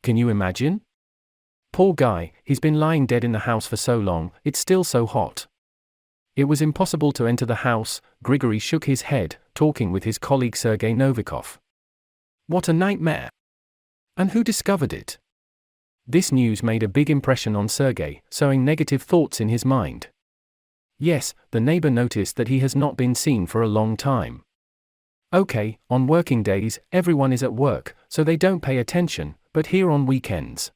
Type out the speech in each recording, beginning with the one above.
Can you imagine? Poor guy, he's been lying dead in the house for so long, it's still so hot. It was impossible to enter the house. Grigory shook his head, talking with his colleague Sergei Novikov. What a nightmare! And who discovered it? This news made a big impression on Sergei, sowing negative thoughts in his mind. Yes, the neighbor noticed that he has not been seen for a long time. Okay, on working days, everyone is at work, so they don't pay attention, but here on weekends.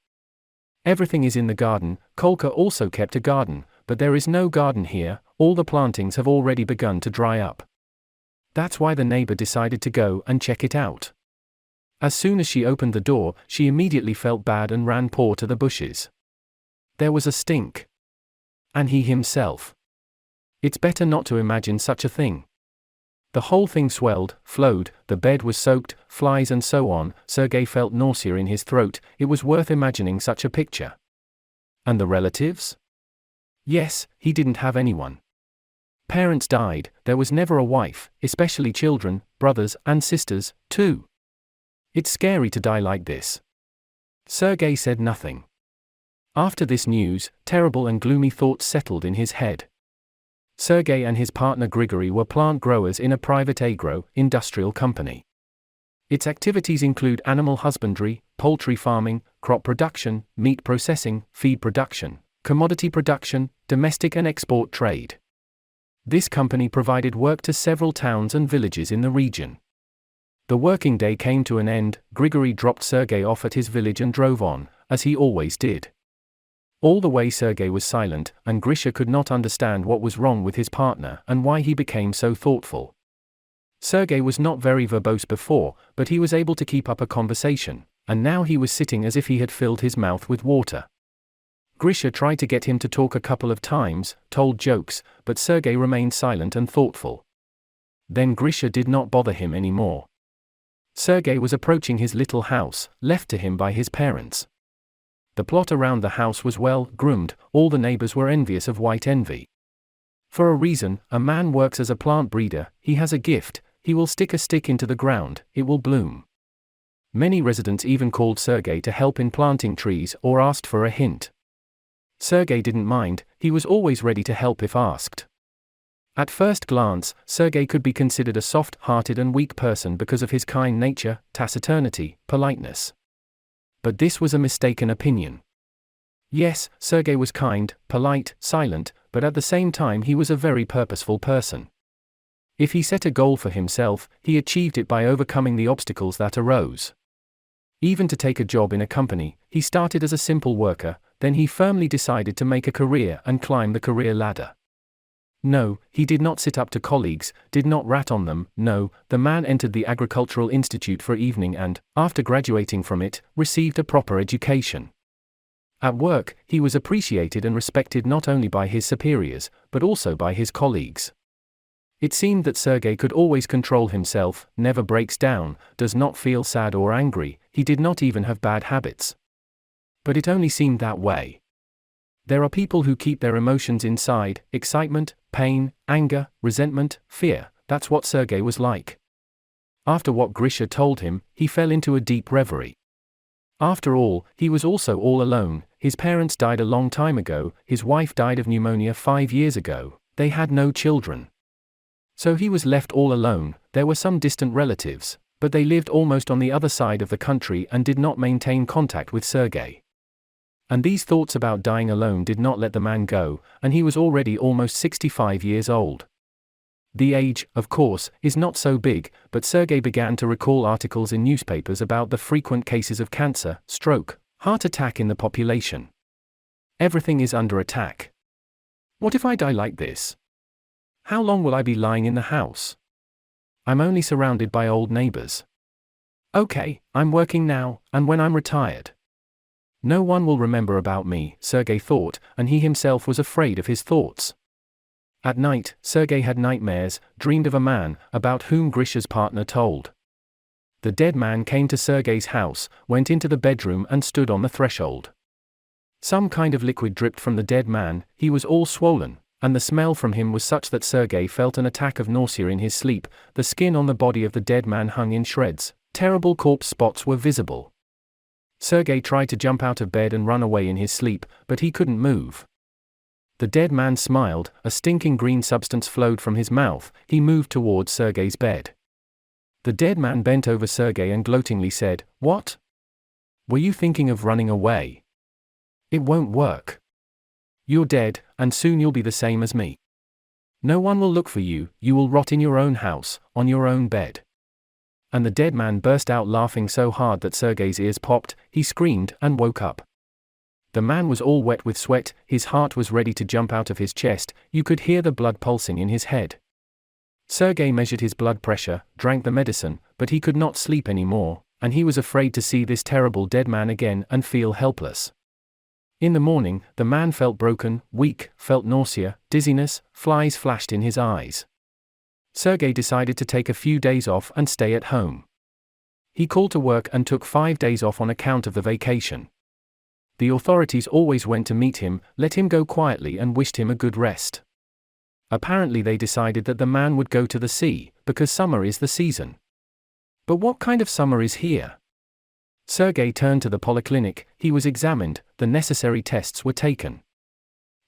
Everything is in the garden. Kolka also kept a garden, but there is no garden here, all the plantings have already begun to dry up. That's why the neighbor decided to go and check it out. As soon as she opened the door, she immediately felt bad and ran paw to the bushes. There was a stink. And he himself. It's better not to imagine such a thing. The whole thing swelled, flowed, the bed was soaked, flies and so on. Sergei felt nausea in his throat. It was worth imagining such a picture. And the relatives? Yes, he didn't have anyone. Parents died, there was never a wife, especially children, brothers and sisters, too. It's scary to die like this. Sergei said nothing. After this news, terrible and gloomy thoughts settled in his head. Sergei and his partner Grigory were plant growers in a private agro-industrial company. Its activities include animal husbandry, poultry farming, crop production, meat processing, feed production, commodity production, domestic and export trade. This company provided work to several towns and villages in the region. The working day came to an end. Grigory dropped Sergei off at his village and drove on, as he always did. All the way Sergei was silent, and Grisha could not understand what was wrong with his partner and why he became so thoughtful. Sergei was not very verbose before, but he was able to keep up a conversation, and now he was sitting as if he had filled his mouth with water. Grisha tried to get him to talk a couple of times, told jokes, but Sergei remained silent and thoughtful. Then Grisha did not bother him anymore. Sergei was approaching his little house, left to him by his parents. The plot around the house was well groomed. All the neighbors were envious of white envy. For a reason, a man works as a plant breeder, he has a gift, he will stick a stick into the ground, it will bloom. Many residents even called Sergei to help in planting trees or asked for a hint. Sergei didn't mind, he was always ready to help if asked. At first glance, Sergei could be considered a soft-hearted and weak person because of his kind nature, taciturnity, politeness. But this was a mistaken opinion. Yes, Sergei was kind, polite, silent, but at the same time he was a very purposeful person. If he set a goal for himself, he achieved it by overcoming the obstacles that arose. Even to take a job in a company, he started as a simple worker, then he firmly decided to make a career and climb the career ladder. No, he did not sit up to colleagues, did not rat on them. No, the man entered the Agricultural Institute for evening and, after graduating from it, received a proper education. At work, he was appreciated and respected not only by his superiors, but also by his colleagues. It seemed that Sergei could always control himself, never breaks down, does not feel sad or angry, he did not even have bad habits. But it only seemed that way. There are people who keep their emotions inside: excitement, pain, anger, resentment, fear. That's what Sergei was like. After what Grisha told him, he fell into a deep reverie. After all, he was also all alone. His parents died a long time ago, his wife died of pneumonia 5 years ago, they had no children. So he was left all alone. There were some distant relatives, but they lived almost on the other side of the country and did not maintain contact with Sergei. And these thoughts about dying alone did not let the man go, and he was already almost 65 years old. The age, of course, is not so big, but Sergei began to recall articles in newspapers about the frequent cases of cancer, stroke, heart attack in the population. Everything is under attack. What if I die like this? How long will I be lying in the house? I'm only surrounded by old neighbors. Okay, I'm working now, and when I'm retired. No one will remember about me, Sergei thought, and he himself was afraid of his thoughts. At night, Sergei had nightmares, dreamed of a man, about whom Grisha's partner told. The dead man came to Sergei's house, went into the bedroom and stood on the threshold. Some kind of liquid dripped from the dead man, he was all swollen, and the smell from him was such that Sergei felt an attack of nausea in his sleep. The skin on the body of the dead man hung in shreds, terrible corpse spots were visible. Sergei tried to jump out of bed and run away in his sleep, but he couldn't move. The dead man smiled, a stinking green substance flowed from his mouth. He moved towards Sergei's bed. The dead man bent over Sergei and gloatingly said, "What? Were you thinking of running away? It won't work. You're dead, and soon you'll be the same as me. No one will look for you, you will rot in your own house, on your own bed." And the dead man burst out laughing so hard that Sergei's ears popped. He screamed and woke up. The man was all wet with sweat, his heart was ready to jump out of his chest, you could hear the blood pulsing in his head. Sergei measured his blood pressure, drank the medicine, but he could not sleep anymore, and he was afraid to see this terrible dead man again and feel helpless. In the morning, the man felt broken, weak, felt nausea, dizziness, flies flashed in his eyes. Sergei decided to take a few days off and stay at home. He called to work and took 5 days off on account of the vacation. The authorities always went to meet him, let him go quietly and wished him a good rest. Apparently they decided that the man would go to the sea, because summer is the season. But what kind of summer is here? Sergei turned to the polyclinic, he was examined, the necessary tests were taken.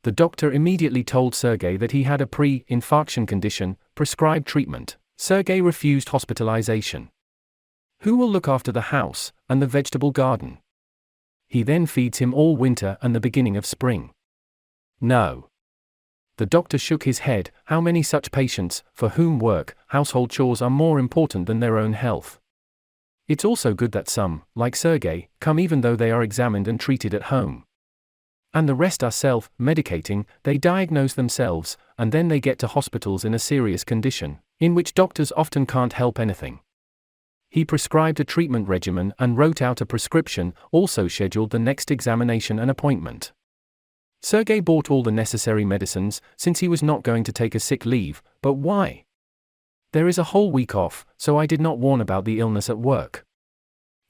The doctor immediately told Sergei that he had a pre-infarction condition, prescribed treatment. Sergei refused hospitalization. Who will look after the house, and the vegetable garden? He then feeds him all winter and the beginning of spring. No. The doctor shook his head. How many such patients, for whom work, household chores are more important than their own health? It's also good that some, like Sergei, come even though they are examined and treated at home. And the rest are self-medicating, they diagnose themselves, and then they get to hospitals in a serious condition, in which doctors often can't help anything. He prescribed a treatment regimen and wrote out a prescription, also scheduled the next examination and appointment. Sergei bought all the necessary medicines, since he was not going to take a sick leave, but why? There is a whole week off, so I did not warn about the illness at work.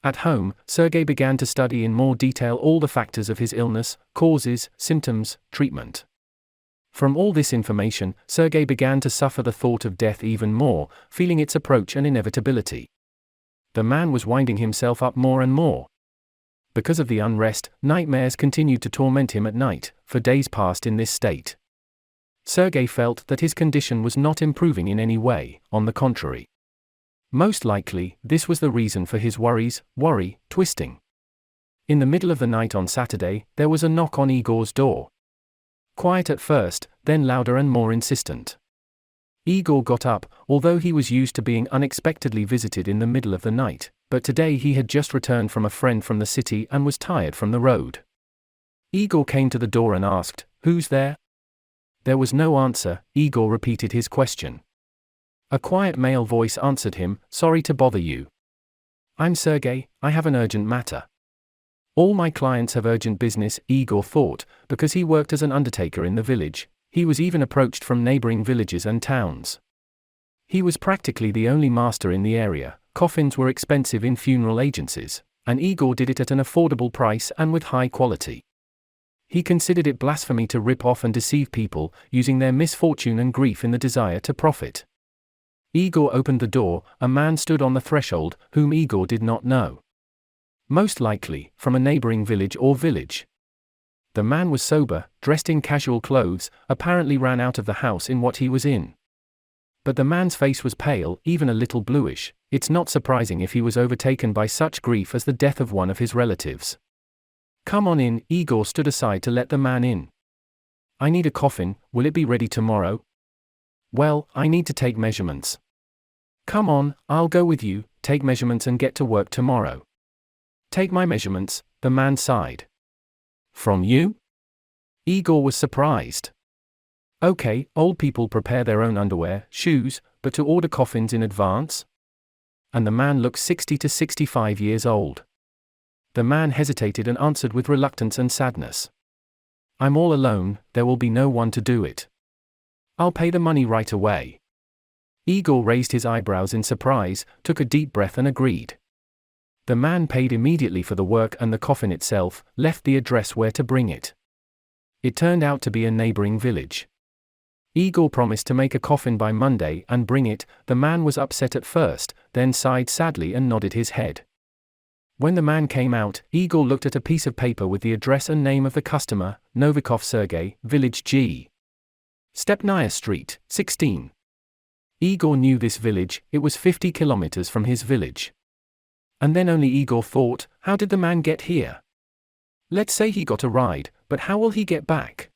At home, Sergei began to study in more detail all the factors of his illness, causes, symptoms, treatment. From all this information, Sergei began to suffer the thought of death even more, feeling its approach and inevitability. The man was winding himself up more and more. Because of the unrest, nightmares continued to torment him at night, for days past in this state. Sergei felt that his condition was not improving in any way, on the contrary. Most likely, this was the reason for his twisting. In the middle of the night on Saturday, there was a knock on Igor's door. Quiet at first, then louder and more insistent. Igor got up, although he was used to being unexpectedly visited in the middle of the night, but today he had just returned from a friend from the city and was tired from the road. Igor came to the door and asked, "Who's there?" There was no answer. Igor repeated his question. A quiet male voice answered him, "Sorry to bother you. I'm Sergei, I have an urgent matter." All my clients have urgent business, Igor thought, because he worked as an undertaker in the village. He was even approached from neighboring villages and towns. He was practically the only master in the area. Coffins were expensive in funeral agencies, and Igor did it at an affordable price and with high quality. He considered it blasphemy to rip off and deceive people, using their misfortune and grief in the desire to profit. Igor opened the door. A man stood on the threshold, whom Igor did not know. Most likely, from a neighboring village or village. The man was sober, dressed in casual clothes, apparently ran out of the house in what he was in. But the man's face was pale, even a little bluish. It's not surprising if he was overtaken by such grief as the death of one of his relatives. "Come on in." Igor stood aside to let the man in. "I need a coffin, will it be ready tomorrow?" "Well, I need to take measurements." "Come on, I'll go with you, take measurements and get to work tomorrow." "Take my measurements," the man sighed. "From you?" Igor was surprised. "Okay, old people prepare their own underwear, shoes, but to order coffins in advance?" And the man looked 60 to 65 years old. The man hesitated and answered with reluctance and sadness. "I'm all alone, there will be no one to do it. I'll pay the money right away." Igor raised his eyebrows in surprise, took a deep breath and agreed. The man paid immediately for the work and the coffin itself, left the address where to bring it. It turned out to be a neighboring village. Igor promised to make a coffin by Monday and bring it. The man was upset at first, then sighed sadly and nodded his head. When the man came out, Igor looked at a piece of paper with the address and name of the customer, Novikov Sergey, Village G. Stepnaya Street, 16. Igor knew this village, it was 50 kilometers from his village. And then only Igor thought, how did the man get here? Let's say he got a ride, but how will he get back?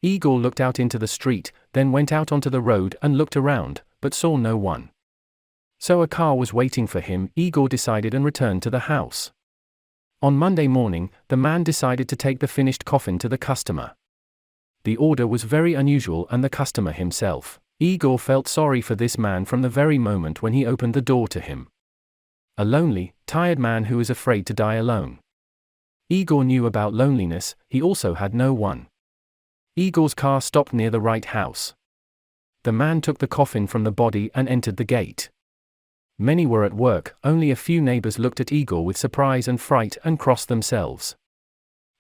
Igor looked out into the street, then went out onto the road and looked around, but saw no one. So a car was waiting for him, Igor decided, and returned to the house. On Monday morning, the man decided to take the finished coffin to the customer. The order was very unusual, and the customer himself. Igor felt sorry for this man from the very moment when he opened the door to him. A lonely, tired man who is afraid to die alone. Igor knew about loneliness, he also had no one. Igor's car stopped near the right house. The man took the coffin from the body and entered the gate. Many were at work, only a few neighbors looked at Igor with surprise and fright and crossed themselves.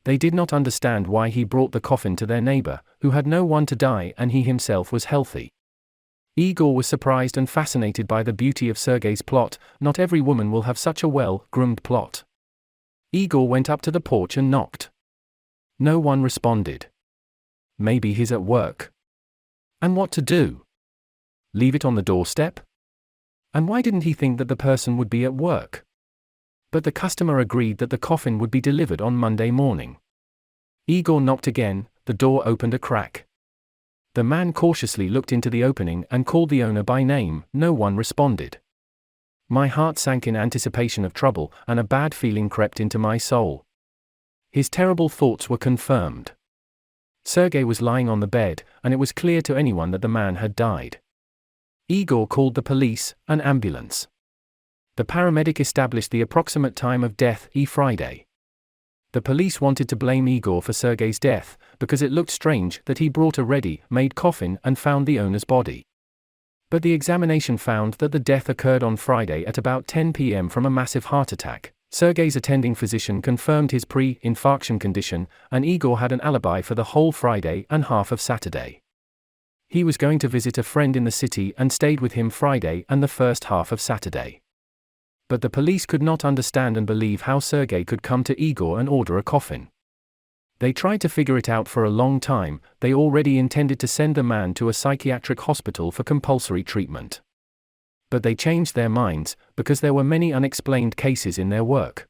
They did not understand why he brought the coffin to their neighbor, who had no one to die and he himself was healthy. Igor was surprised and fascinated by the beauty of Sergey's plot. Not every woman will have such a well-groomed plot. Igor went up to the porch and knocked. No one responded. Maybe he's at work. And what to do? Leave it on the doorstep? And why didn't he think that the person would be at work? But the customer agreed that the coffin would be delivered on Monday morning. Igor knocked again, the door opened a crack. The man cautiously looked into the opening and called the owner by name, no one responded. My heart sank in anticipation of trouble, and a bad feeling crept into my soul. His terrible thoughts were confirmed. Sergey was lying on the bed, and it was clear to anyone that the man had died. Igor called the police, an ambulance. The paramedic established the approximate time of death, Friday. The police wanted to blame Igor for Sergey's death, because it looked strange that he brought a ready-made coffin and found the owner's body. But the examination found that the death occurred on Friday at about 10 p.m. from a massive heart attack. Sergey's attending physician confirmed his pre-infarction condition, and Igor had an alibi for the whole Friday and half of Saturday. He was going to visit a friend in the city and stayed with him Friday and the first half of Saturday. But the police could not understand and believe how Sergey could come to Igor and order a coffin. They tried to figure it out for a long time. They already intended to send the man to a psychiatric hospital for compulsory treatment. But they changed their minds, because there were many unexplained cases in their work.